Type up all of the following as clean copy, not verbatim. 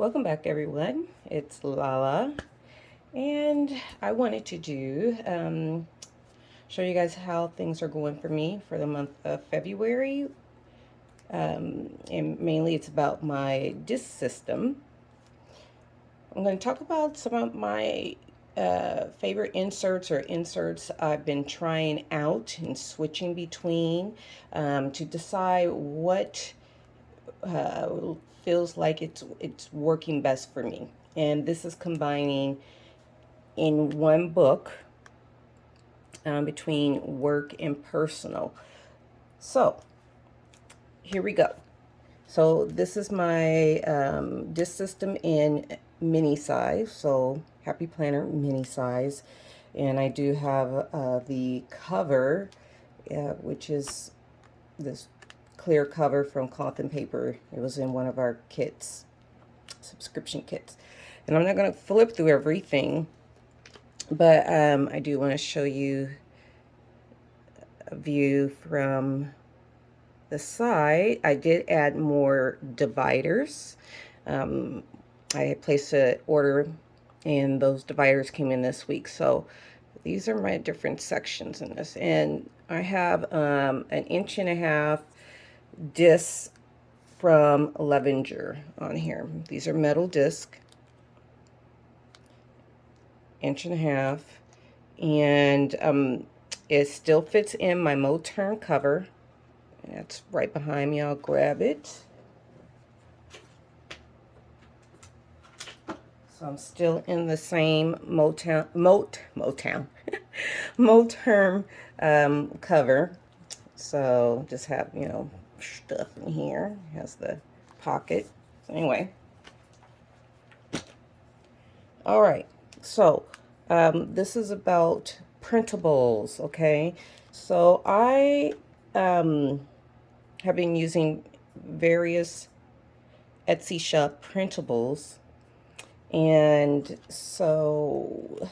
Welcome back, everyone. It's Lala, and I wanted to show you guys how things are going for me for the month of February. And mainly it's about my disc system. I'm going to talk about some of my favorite inserts I've been trying out and switching between to decide what feels like it's working best for me. And this is combining in one book between work and personal. So here we go. So this is my disc system in mini size. So Happy Planner mini size. And I do have the cover, which is this clear cover from Cloth and Paper. It was in one of our kits, subscription kits. And I'm not going to flip through everything, but I do want to show you a view from the side. I did add more dividers. I placed an order and those dividers came in this week. So these are my different sections in this. And I have an 1.5 discs from Levenger on here. These are metal disc, 1.5 inch, and it still fits in my Moturn cover. That's right behind me. I'll grab it. So I'm still in the same Moturn cover. So just have, stuff in here. Has the pocket. So anyway. All right. So this is about printables, okay? So I have been using various Etsy shop printables. And so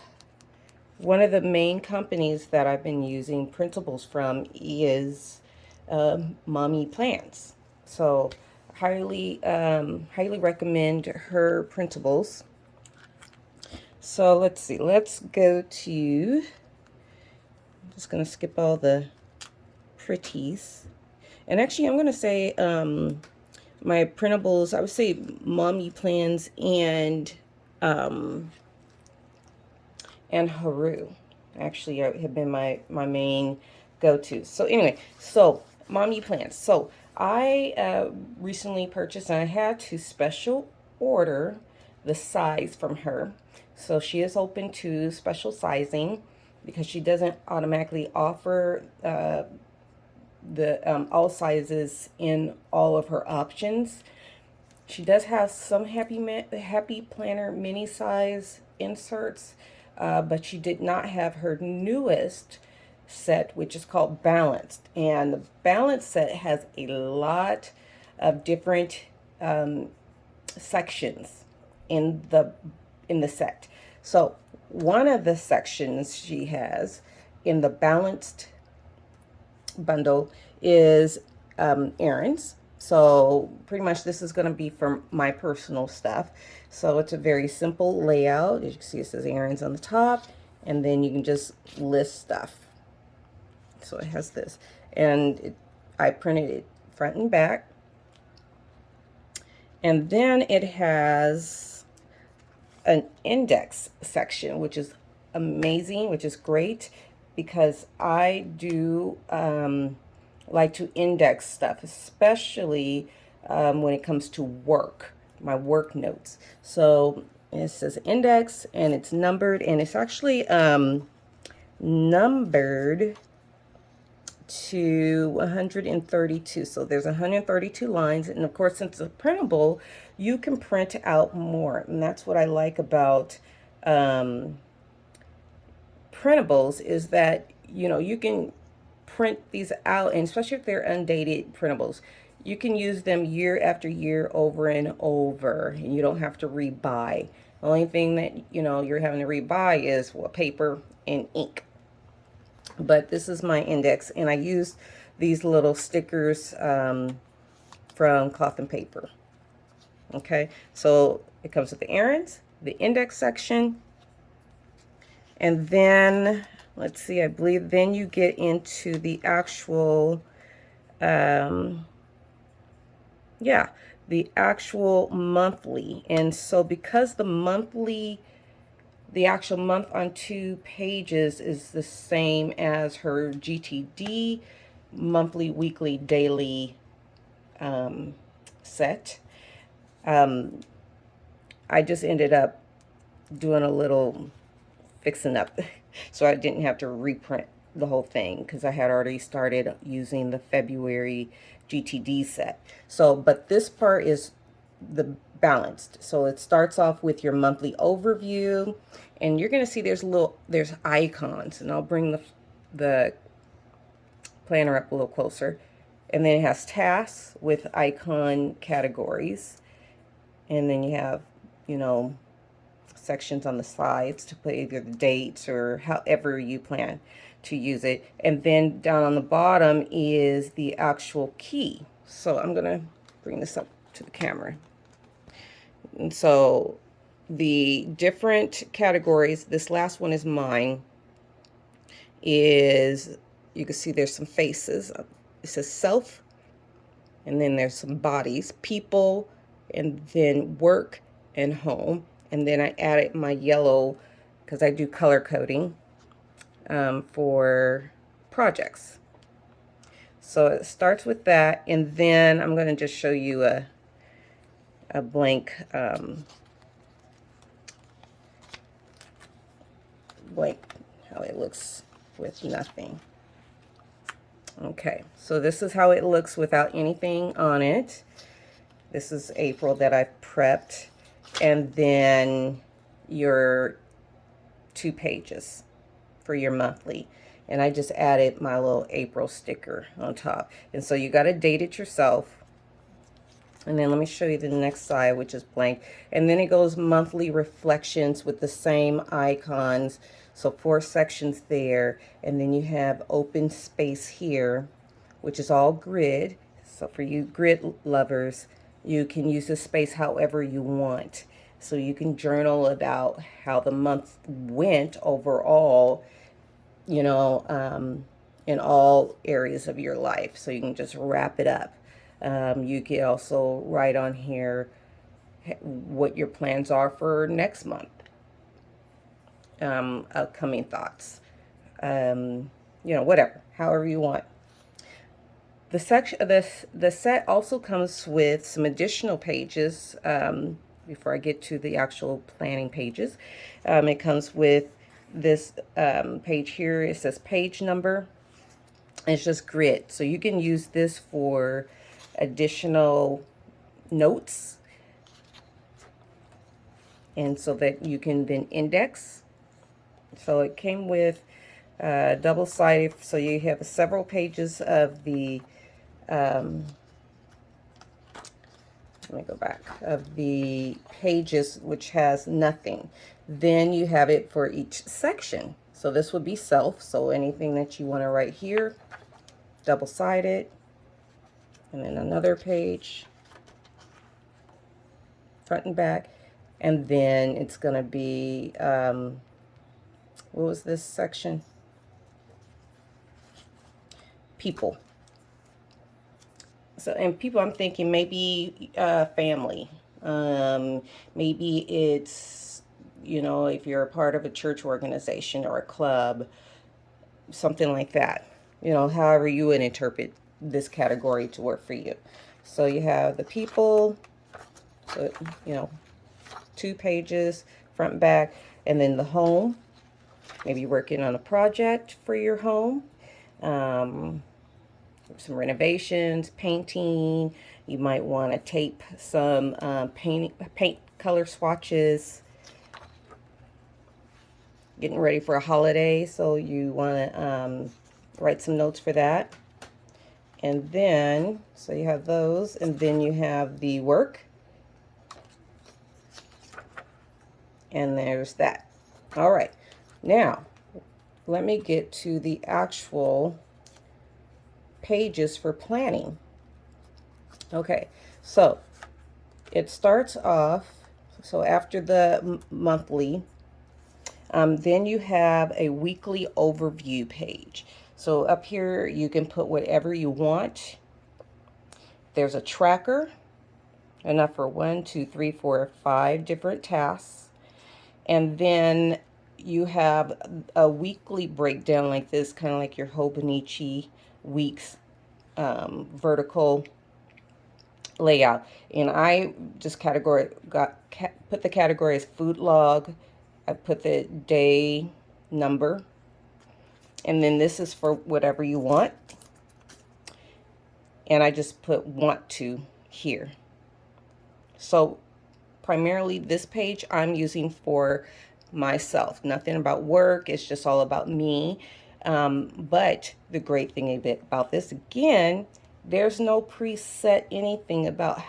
one of the main companies that I've been using printables from is MomYePlans. So highly recommend her printables. So let's see. Let's go to. I'm just gonna skip all the pretties, and actually I'm gonna say my printables. I would say MomYePlans and Haroo actually have been my main go-to. So anyway, so MomYePlans. So I recently purchased, and I had to special order the size from her. So she is open to special sizing because she doesn't automatically offer the all sizes in all of her options. She does have some Happy Planner mini size inserts, but she did not have her newest set, which is called Balanced. And the Balanced set has a lot of different sections in the set. So one of the sections she has in the Balanced bundle is Erin's. So pretty much this is going to be for my personal stuff. So it's a very simple layout. As you can see, it says Erin's on the top, and then you can just list stuff. So it has this, and I printed it front and back. And then it has an index section, which is amazing, which is great, because I do like to index stuff, especially when it comes to work, my work notes. So it says index, and it's numbered, and it's actually numbered to 132. So there's 132 lines, and of course, since it's printable, you can print out more, and that's what I like about printables, is that you can print these out, and especially if they're undated printables, you can use them year after year over and over, and you don't have to rebuy. The only thing that you're having to rebuy is paper and ink. But this is my index, and I used these little stickers from Cloth and Paper. Okay, so it comes with the errands, the index section, and then let's see, I believe then you get into the actual yeah, the actual monthly. And so because the actual month on 2 pages is the same as her GTD monthly, weekly, daily set, I just ended up doing a little fixing up so I didn't have to reprint the whole thing because I had already started using the February GTD set. So, but this part is the balanced. So it starts off with your monthly overview, and you're going to see there's icons, and I'll bring the planner up a little closer. And then it has tasks with icon categories, and then you have, you know, sections on the sides to put either the dates or however you plan to use it. And then down on the bottom is the actual key. So I'm gonna bring this up to the camera. And so the different categories, this last one is mine, is, you can see there's some faces. It says self, and then there's some bodies, people, and then work and home. And then I added my yellow because I do color coding for projects. So it starts with that, and then I'm going to just show you a blank how it looks with nothing. Okay, so this is how it looks without anything on it. This is April that I've prepped, and then your 2 pages for your monthly. And I just added my little April sticker on top. And so you got to date it yourself. And then let me show you the next side, which is blank. And then it goes monthly reflections with the same icons. So 4 sections there. And then you have open space here, which is all grid. So for you grid lovers, you can use this space however you want. So you can journal about how the month went overall, you know, in all areas of your life. So you can just wrap it up. You can also write on here what your plans are for next month, upcoming thoughts, you know, whatever, however you want. The section, the set also comes with some additional pages. Before I get to the actual planning pages, it comes with this page here. It says page number. It's just grid, so you can use this for additional notes, and so that you can then index. So it came with double-sided, so you have several pages of the let me go back, of the pages which has nothing. Then you have it for each section. So this would be self, so anything that you want to write here, double-sided, and then another page, front and back, and then it's going to be, what was this section? People. So, and people, I'm thinking maybe family. Maybe it's, you know, if you're a part of a church organization or a club, something like that. You know, however you would interpret this category to work for you. So you have the people, so, you know, 2 pages, front and back, and then the home. Maybe you're working on a project for your home. Some renovations, painting. You might want to tape some paint color swatches. Getting ready for a holiday, so you want to write some notes for that. And then, so you have those, and then you have the work. And there's that. All right. Now, let me get to the actual pages for planning. Okay, so it starts off, so after the monthly, then you have a weekly overview page. So up here, you can put whatever you want. There's a tracker, enough for 1, 2, 3, 4, 5 different tasks. And then you have a weekly breakdown like this, kind of like your Hobonichi weeks vertical layout. And I just put the category as food log. I put the day number. And then this is for whatever you want. And I just put want to here. So primarily this page I'm using for myself. Nothing about work. It's just all about me. But the great thing about this, again, there's no preset anything about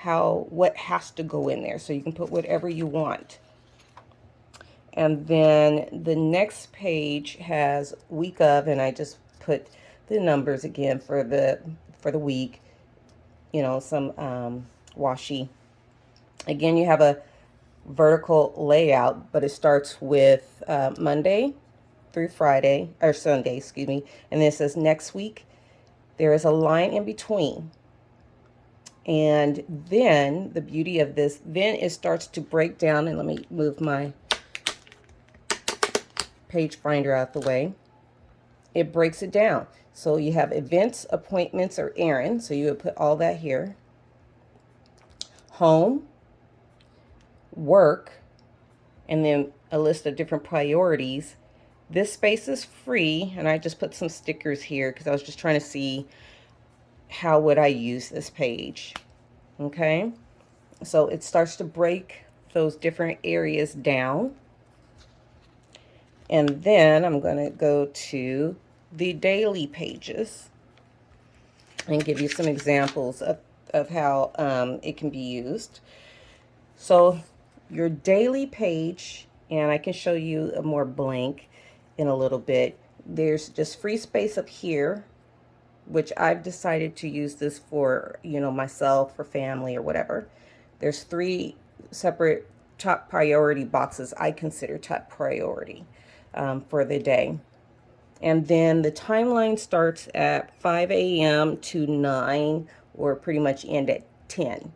what has to go in there. So you can put whatever you want. And then the next page has week of, and I just put the numbers again for the week. You know, some washi. Again, you have a vertical layout, but it starts with Monday through Friday, or Sunday, excuse me. And then it says next week. There is a line in between. And then the beauty of this, then it starts to break down, and let me move my page finder out the way. It breaks it down. So you have events, appointments, or errands. So you would put all that here. Home, work, and then a list of different priorities. This space is free, and I just put some stickers here because I was just trying to see how would I use this page. Okay, so it starts to break those different areas down. And then I'm going to go to the daily pages and give you some examples of how it can be used. So your daily page, and I can show you a more blank in a little bit. There's just free space up here, which I've decided to use this for, you know, myself, for family or whatever. There's 3 separate top priority boxes I consider top priority for the day. And then the timeline starts at 5 a.m. to 9, or pretty much end at 10.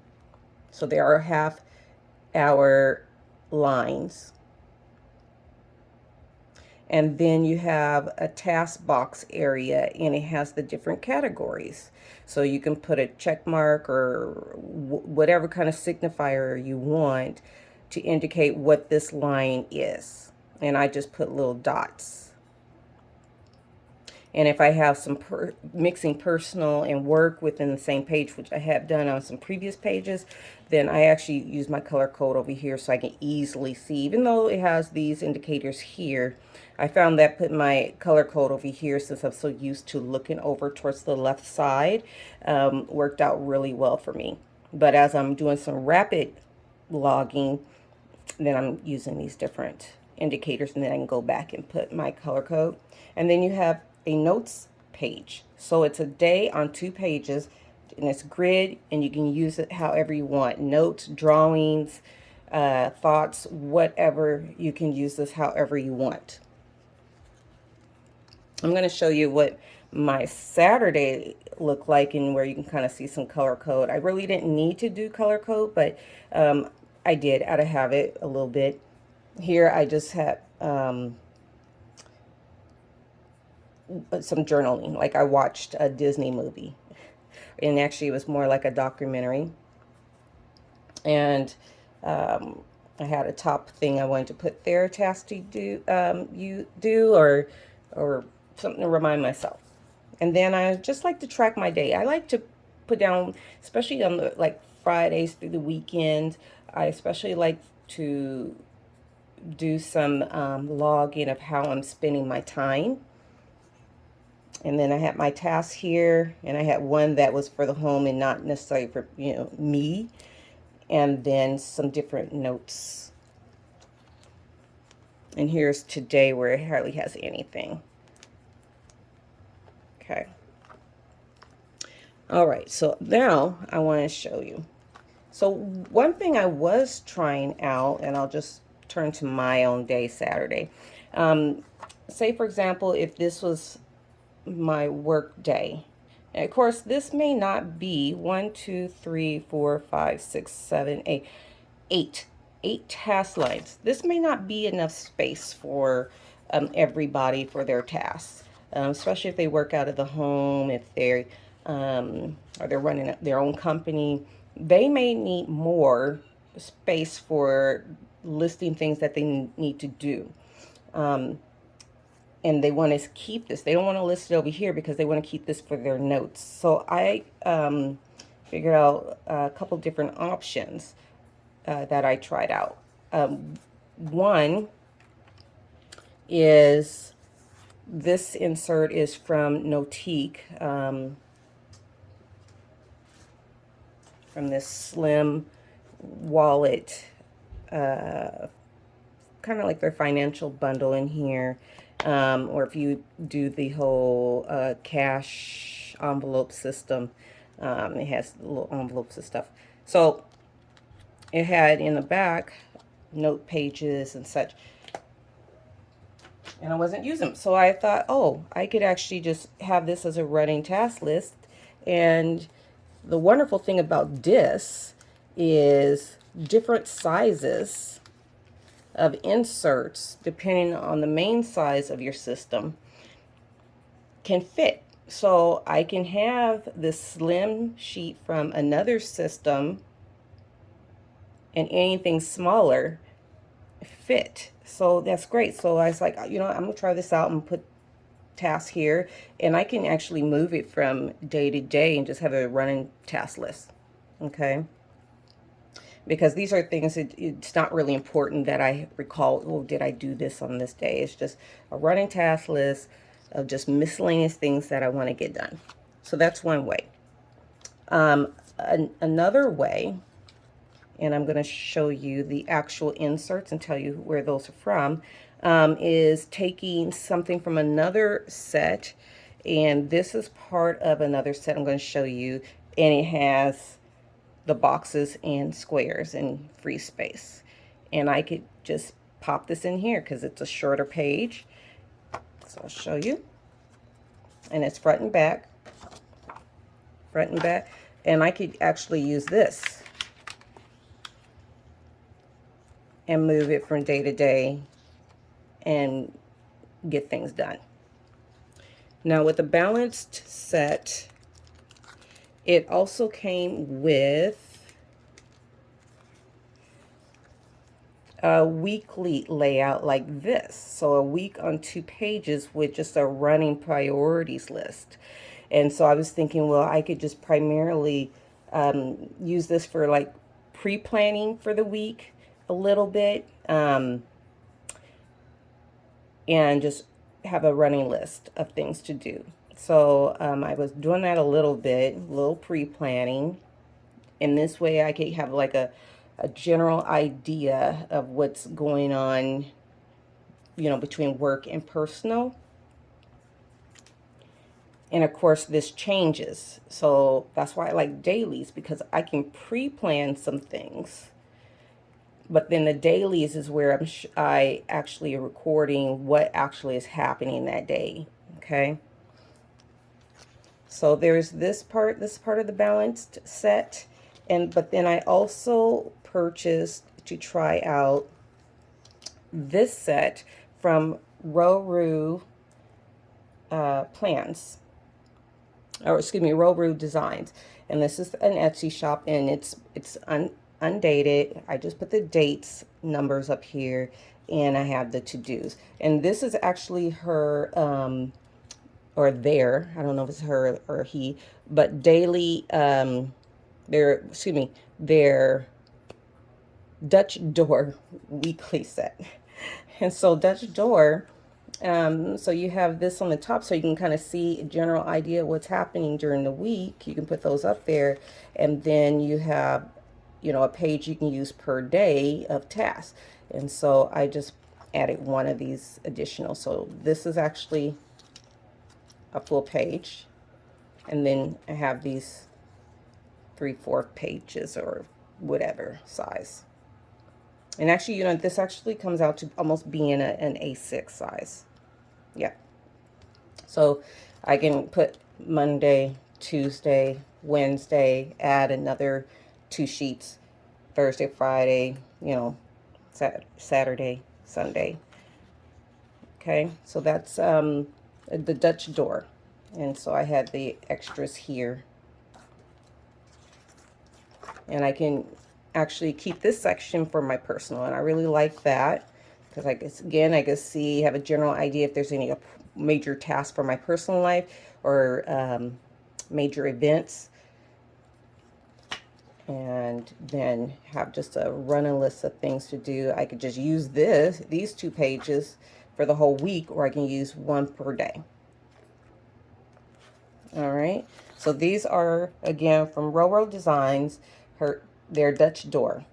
So there are half-hour lines. And then you have a task box area, and it has the different categories. So you can put a check mark or whatever kind of signifier you want to indicate what this line is. And I just put little dots. And if I have some mixing personal and work within the same page, which I have done on some previous pages, then I actually use my color code over here so I can easily see. Even though it has these indicators here, I found that putting my color code over here, since I'm so used to looking over towards the left side, worked out really well for me. But as I'm doing some rapid logging, then I'm using these different indicators, and then I can go back and put my color code. And then you have a notes page. So it's a day on 2 pages, and it's grid, and you can use it however you want. Notes, drawings, thoughts, whatever. You can use this however you want. I'm going to show you what my Saturday looked like, and where you can kind of see some color code. I really didn't need to do color code, but I did out of habit a little bit. Here I just had some journaling, like I watched a Disney movie, and actually it was more like a documentary. And I had a top thing I wanted to put there, task to do, or something to remind myself. And then I just like to track my day. I like to put down, especially on the like Fridays through the weekend, I especially like to do some logging of how I'm spending my time. And then I had my tasks here, and I had one that was for the home and not necessarily for, you know, me. And then some different notes. And here's today, where it hardly has anything. Okay. All right, so now I want to show you. So one thing I was trying out, and I'll just turn to my own day, Saturday. Say, for example, if this was my work day. And of course, this may not be 1, 2, 3, 4, 5, 6, 7, 8, 8 task lines. This may not be enough space for everybody for their tasks, especially if they work out of the home, if they're or they're running their own company. They may need more space for listing things that they need to do. And they want to keep this. They don't want to list it over here because they want to keep this for their notes. So I figured out a couple different options that I tried out. One is this insert is from Notique, from this slim wallet, kind of like their financial bundle in here. Or if you do the whole cash envelope system, it has little envelopes and stuff. So it had in the back note pages and such, and I wasn't using them. So I thought, oh, I could actually just have this as a running task list. And the wonderful thing about this is different sizes of inserts, depending on the main size of your system, can fit. So I can have this slim sheet from another system and anything smaller fit. So that's great. So I was like, you know, I'm gonna try this out and put tasks here, and I can actually move it from day to day and just have a running task list. Okay. Because these are things that it's not really important that I recall, oh, did I do this on this day? It's just a running task list of just miscellaneous things that I want to get done. So that's one way. Another way, and I'm going to show you the actual inserts and tell you where those are from, is taking something from another set. And this is part of another set I'm going to show you. And it has the boxes and squares and free space. And I could just pop this in here because it's a shorter page. So I'll show you. And it's front and back. Front and back. And I could actually use this and move it from day to day and get things done. Now with the balanced set, it also came with a weekly layout like this. So a week on 2 pages with just a running priorities list. And so I was thinking, well, I could just primarily use this for like pre-planning for the week a little bit, and just have a running list of things to do. So I was doing that a little pre-planning. And this way I could have like a general idea of what's going on, you know, between work and personal. And of course this changes. So that's why I like dailies, because I can pre-plan some things. But then the dailies is where I actually recording what actually is happening that day. Okay. So there's this part of the balanced set. But then I also purchased to try out this set from RhoroDesigns, RhoroDesigns. And this is an Etsy shop, and it's undated. I just put the dates numbers up here, and I have the to-dos. And this is actually her or their, I don't know if it's her or he, but daily their Dutch door weekly set. And so Dutch door, so you have this on the top so you can kind of see a general idea of what's happening during the week. You can put those up there, and then you have, you know, a page you can use per day of tasks. And so I just added one of these additional. So this is actually a full page, and then I have these 3/4 pages or whatever size. And actually, you know, this actually comes out to almost being an A6 size. Yeah. So I can put Monday, Tuesday, Wednesday, add another 2 sheets, Thursday, Friday, you know, Saturday, Sunday. Okay, so that's the Dutch door. And so I had the extras here. And I can actually keep this section for my personal, and I really like that because I guess, again, I can see, have a general idea if there's any major tasks for my personal life or major events, and then have just a running list of things to do. I could just use these 2 pages for the whole week, or I can use 1 per day. All right, so these are, again, from RhoroDesigns, their Dutch door.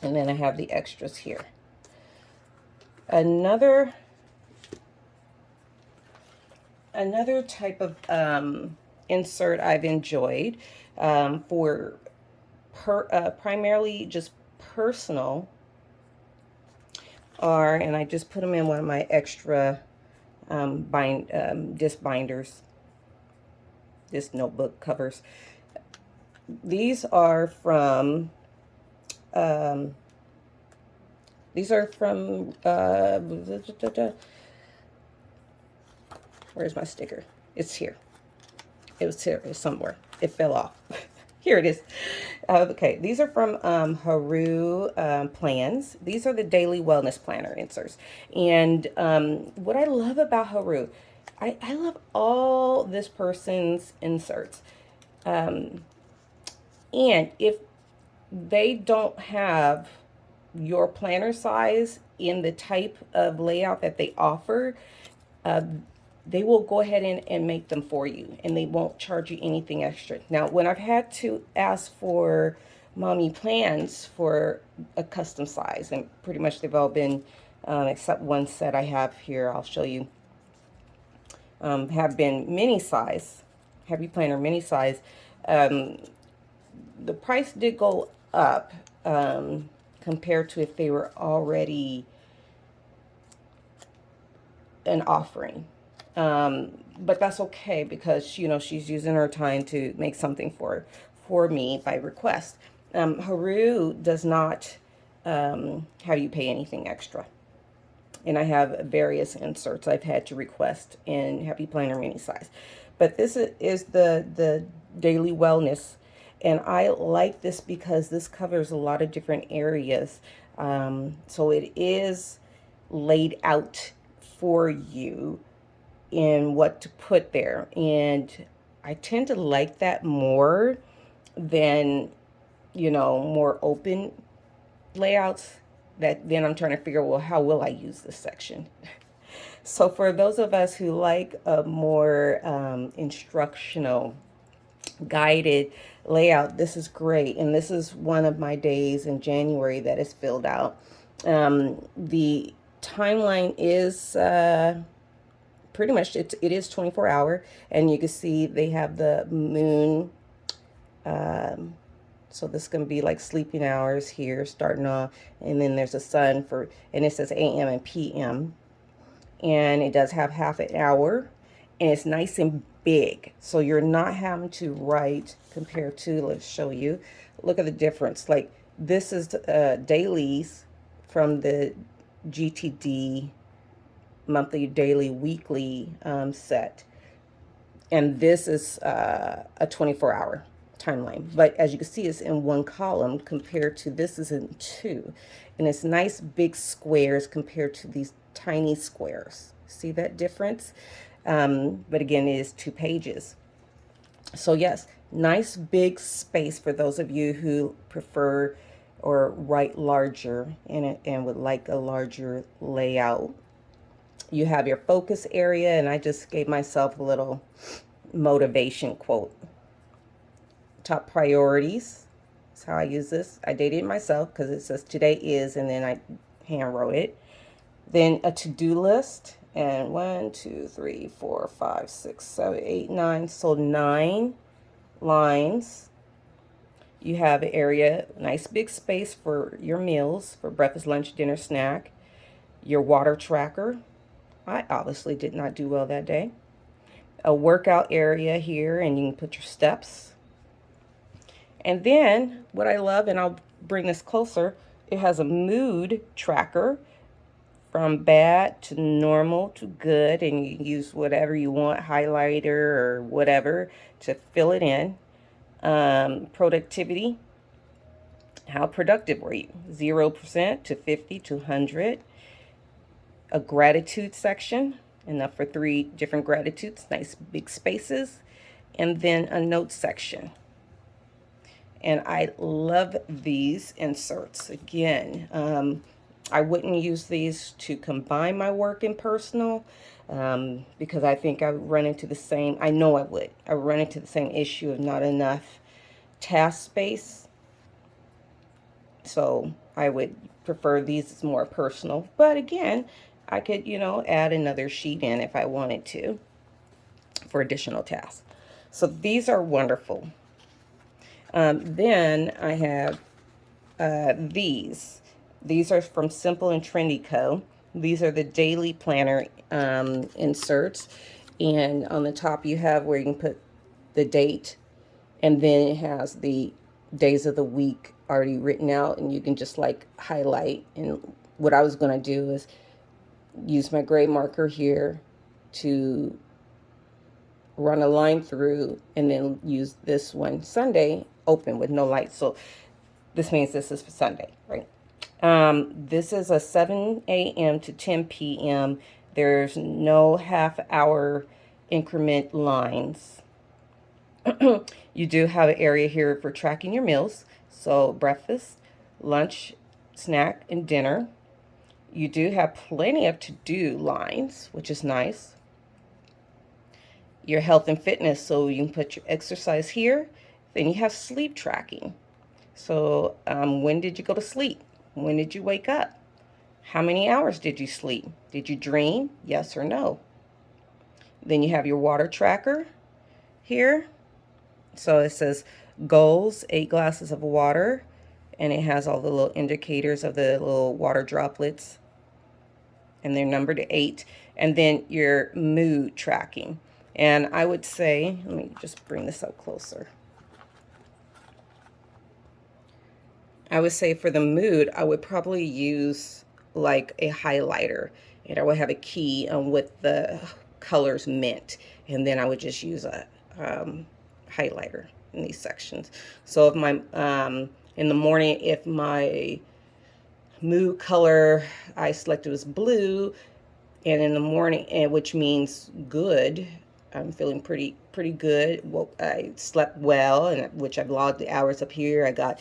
And then I have the extras here. Another type of insert I've enjoyed for primarily just personal are, and I just put them in one of my extra disc binders, this notebook covers. These are from where's my sticker? It's here. It was here somewhere. It fell off. Here it is. Okay, these are from Haroo Plans. These are the daily wellness planner inserts. And what I love about Haroo, I love all this person's inserts. And if they don't have your planner size in the type of layout that they offer, they will go ahead and make them for you, and they won't charge you anything extra. Now, when I've had to ask for MomYePlans for a custom size, and pretty much they've all been, except one set I have here, I'll show you, have been mini size, Happy Planner mini size. The price did go up compared to if they were already an offering. But that's okay because, you know, she's using her time to make something for me by request. Haroo does not have you pay anything extra. And I have various inserts I've had to request in Happy Planner mini size. But this is the daily wellness. And I like this because this covers a lot of different areas. So it is laid out for you in what to put there. And I tend to like that more than, you know, more open layouts that then I'm trying to figure, well, how will I use this section? So for those of us who like a more instructional, guided layout, this is great. And this is one of my days in January that is filled out. The timeline is pretty much, it is 24-hour, and you can see they have the moon. So this is going to be like sleeping hours here starting off, and then there's a sun for, and it says AM and PM, and it does have half an hour, and it's nice and big, so you're not having to write compared to, let's show you, look at the difference. Like this is dailies from the GTD monthly, daily, weekly set, and this is a 24-hour timeline. But as you can see, it's in 1 column compared to this is in 2, and it's nice big squares compared to these tiny squares. See that difference? But again, it is 2 pages. So yes, nice big space for those of you who prefer or write larger and would like a larger layout. You have your focus area, and I just gave myself a little motivation quote. Top priorities is how I use this. I dated it myself because it says today is, and then I hand wrote it. Then a to-do list, and 1, 2, 3, 4, 5, 6, 7, 8, 9. So 9 lines You have an area, nice big space for your meals, for breakfast, lunch, dinner, snack. Your water tracker. I obviously did not do well that day. A workout area here, and you can put your steps. And then what I love, and I'll bring this closer, it has a mood tracker from bad to normal to good, and you can use whatever you want, highlighter or whatever, to fill it in. Productivity. How productive were you? 0% to 50 to 100. A gratitude section, enough for 3 different gratitudes, nice big spaces. And then a note section. And I love these inserts. Again, I wouldn't use these to combine my work and personal, because I think I would run into the same, I know I would run into the same issue of not enough task space. So I would prefer these as more personal. But again, I could, add another sheet in if I wanted to for additional tasks. So these are wonderful. Then I have these. These are from Simple and Trendy Co. These are the daily planner inserts. And on the top you have where you can put the date, and then it has the days of the week already written out, and you can just like highlight. And what I was going to do is use my gray marker here to run a line through, and then use this one, Sunday, open with no light. So this means this is for Sunday, right? This is a 7 a.m. to 10 p.m. There's no half-hour increment lines. You do have an area here for tracking your meals. So breakfast, lunch, snack, and dinner. You do have plenty of to-do lines, which is nice. Your health and fitness, so you can put your exercise here. Then you have sleep tracking. So when did you go to sleep? When did you wake up? How many hours did you sleep? Did you dream? Yes or no? Then you have your water tracker here. So it says goals, 8 glasses of water, and it has all the little indicators of the little water droplets, and they're numbered to 8. And then your mood tracking. And I would say, let me just bring this up closer. I would say for the mood, I would probably use like a highlighter, and I would have a key on what the colors meant, and then I would just use a highlighter in these sections. So if my in the morning, if my mood color I selected was blue, and in the morning, and which means good, I'm feeling pretty good. Well, I slept well, and which I've logged the hours up here. I got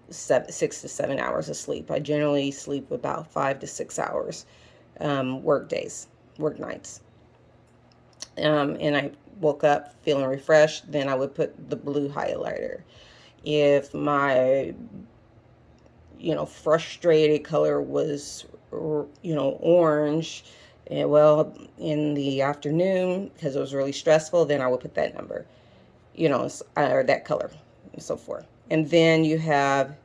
6 to 7 hours of sleep. I generally sleep about 5 to 6 hours work days, work nights. And I woke up feeling refreshed, then I would put the blue highlighter. If my frustrated color was orange, and well, in the afternoon, because it was really stressful, then I would put that number, or that color, and so forth. And then you have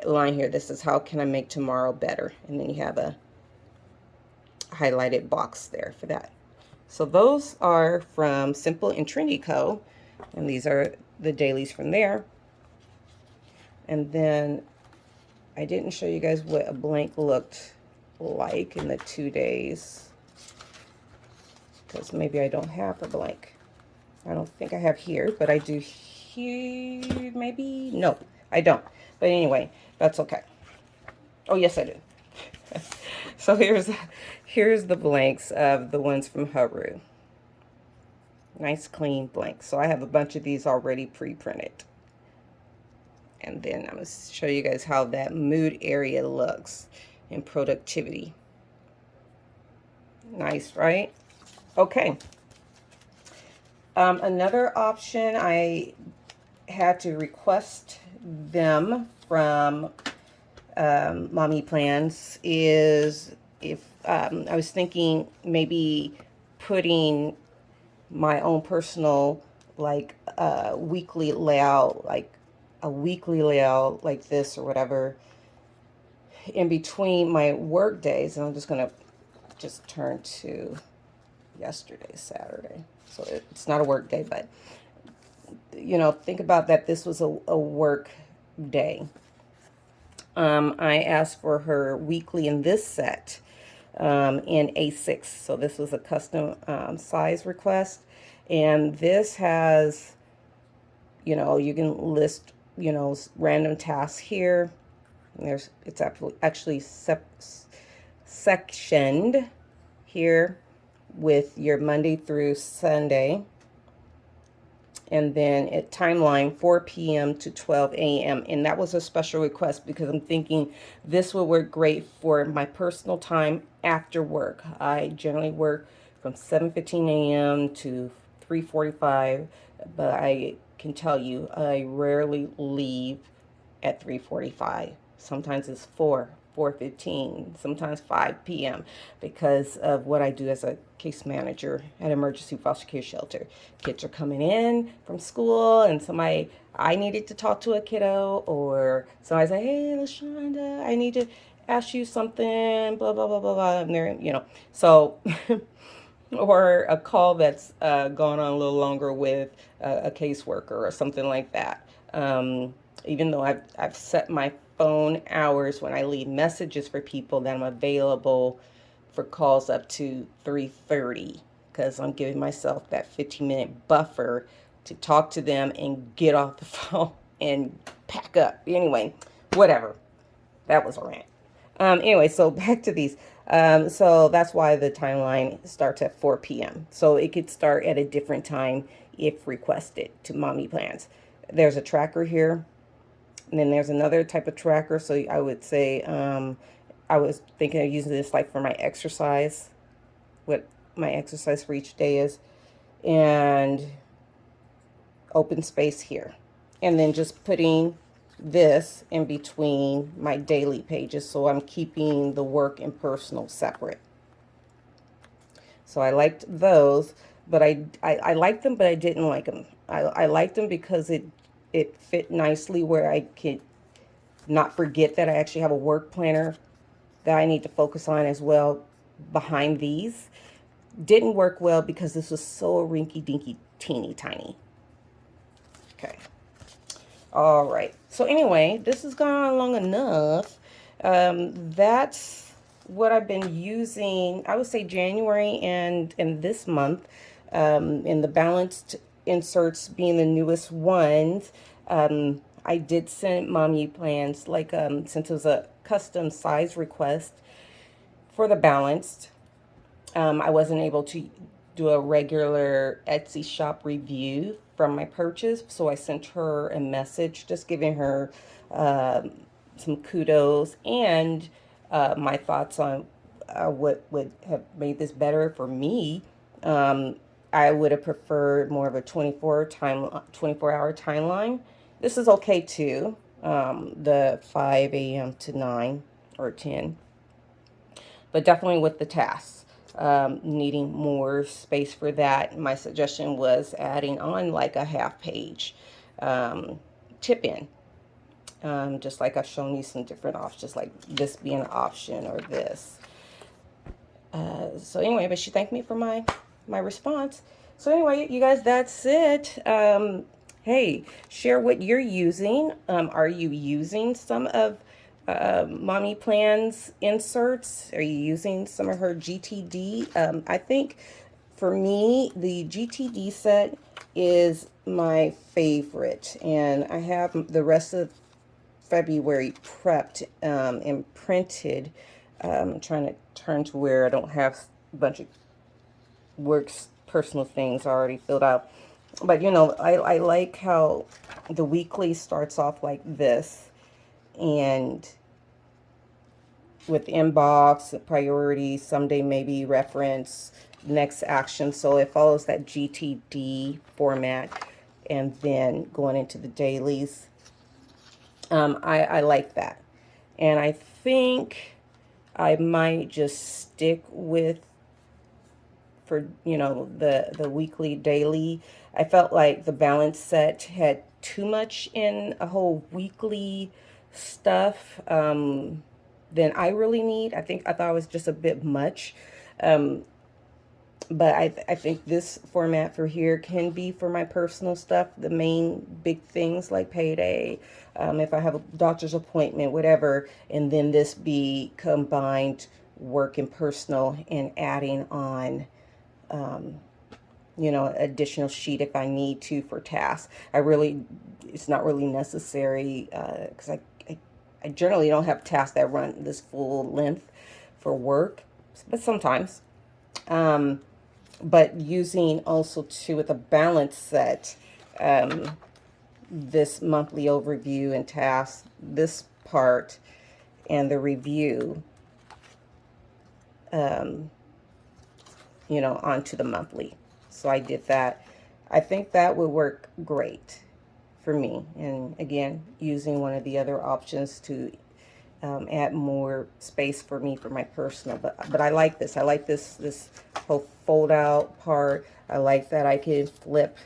a line here that says, how can I make tomorrow better? And then you have a highlighted box there for that. So those are from Simple and Trendy Co. And these are the dailies from there. And then I didn't show you guys what a blank looked like in the 2 days, because maybe I don't have a blank. I don't think I have here, but I do here, maybe? No, I don't. But anyway, that's okay. Oh, yes, I do. So here's the blanks of the ones from Haroo. Nice clean blanks. So I have a bunch of these already pre-printed. And then I'm going to show you guys how that mood area looks in productivity. Nice, right? Okay. Another option, I had to request them from MomYePlans, is if I was thinking maybe putting my own personal weekly layout, like a weekly layout like this or whatever in between my work days. And I'm just going to just turn to yesterday, Saturday. So it's not a work day, but you know, think about that. This was a work day. I asked for her weekly in this set in A6. So this was a custom size request. And this has, you know, you can list, you know, random tasks here. And it's actually sectioned here with your Monday through Sunday. And then at timeline 4 p.m. to 12 a.m. And that was a special request because I'm thinking this will work great for my personal time after work. I generally work from 7:15 a.m. to 3:45, but I can tell you I rarely leave at 3:45. Sometimes it's 4:15, sometimes 5 p.m. because of what I do as a case manager at emergency foster care shelter. Kids are coming in from school and I needed to talk to a kiddo, or somebody say, hey, LaShonda, I need to ask you something, blah, blah, blah, blah, blah. And they're, you know, so, or a call that's gone on a little longer with a caseworker or something like that. Even though I've set my phone hours when I leave messages for people that I'm available for calls up to 3:30, because I'm giving myself that 15-minute buffer to talk to them and get off the phone and pack up. Anyway, whatever. That was a rant. Anyway, so back to these. So that's why the timeline starts at 4 p.m. So it could start at a different time if requested to MomYePlans. There's a tracker here. And then there's another type of tracker. So I would say I was thinking of using this like for my exercise, what my exercise for each day is, and open space here. And then just putting this in between my daily pages. So I'm keeping the work and personal separate. So I liked those, but I liked them, but I didn't like them. I liked them because it fit nicely where I could not forget that I actually have a work planner that I need to focus on as well behind these. Didn't work well because this was so rinky-dinky, teeny tiny. Okay. All right. So anyway, this has gone on long enough. That's what I've been using, I would say January and this month, in the balanced inserts being the newest ones. I did send MomYePlans, like, since it was a custom size request for the balanced. I wasn't able to do a regular Etsy shop review from my purchase, so I sent her a message just giving her some kudos and my thoughts on what would have made this better for me. I would have preferred more of a 24-hour timeline. This is okay too, the 5 a.m. to 9 or 10, but definitely with the tasks. Needing more space for that. My suggestion was adding on like a half page tip in. Just like I've shown you some different options, like this being an option or this. So anyway, but she thanked me for my response. So anyway, you guys, that's it. Hey, share what you're using. Are you using some of MomYePlans inserts? Are you using some of her GTD? I think for me, the GTD set is my favorite, and I have the rest of February prepped and printed. I'm trying to turn to where I don't have a bunch of personal things already filled out. But you know, I like how the weekly starts off like this, and with inbox, priority, someday maybe reference, next action. So it follows that GTD format, and then going into the dailies. I like that. And I think I might just stick with, for, you know, the weekly daily. I felt like the balance set had too much in a whole weekly stuff than I really need. I thought it was just a bit much. But I think this format for here can be for my personal stuff, the main big things like payday, if I have a doctor's appointment, whatever, and then this be combined work and personal and adding on, you know, additional sheet if I need to for tasks. It's not really necessary because I generally don't have tasks that run this full length for work, but sometimes. But using also too with a balance set, this monthly overview and tasks, this part, and the review, you know, onto the monthly. So I did that. I think that would work great for me. And again, using one of the other options to add more space for me for my personal. But I like this. I like this whole fold out part. I like that I can flip.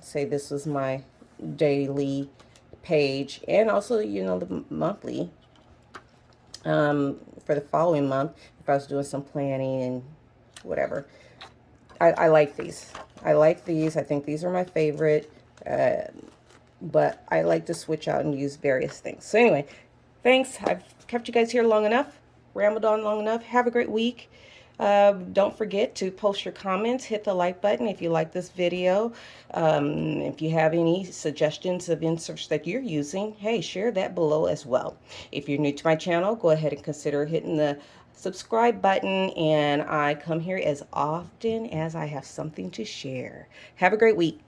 Say this was my daily page, and also, you know, the monthly for the following month if I was doing some planning and whatever. I like these. I like these. I think these are my favorite. But I like to switch out and use various things. So anyway, thanks. I've kept you guys here long enough, rambled on long enough. Have a great week. Don't forget to post your comments, hit the like button if you like this video. If you have any suggestions of inserts that you're using, hey, share that below as well. If you're new to my channel, go ahead and consider hitting the subscribe button, and I come here as often as I have something to share. Have a great week.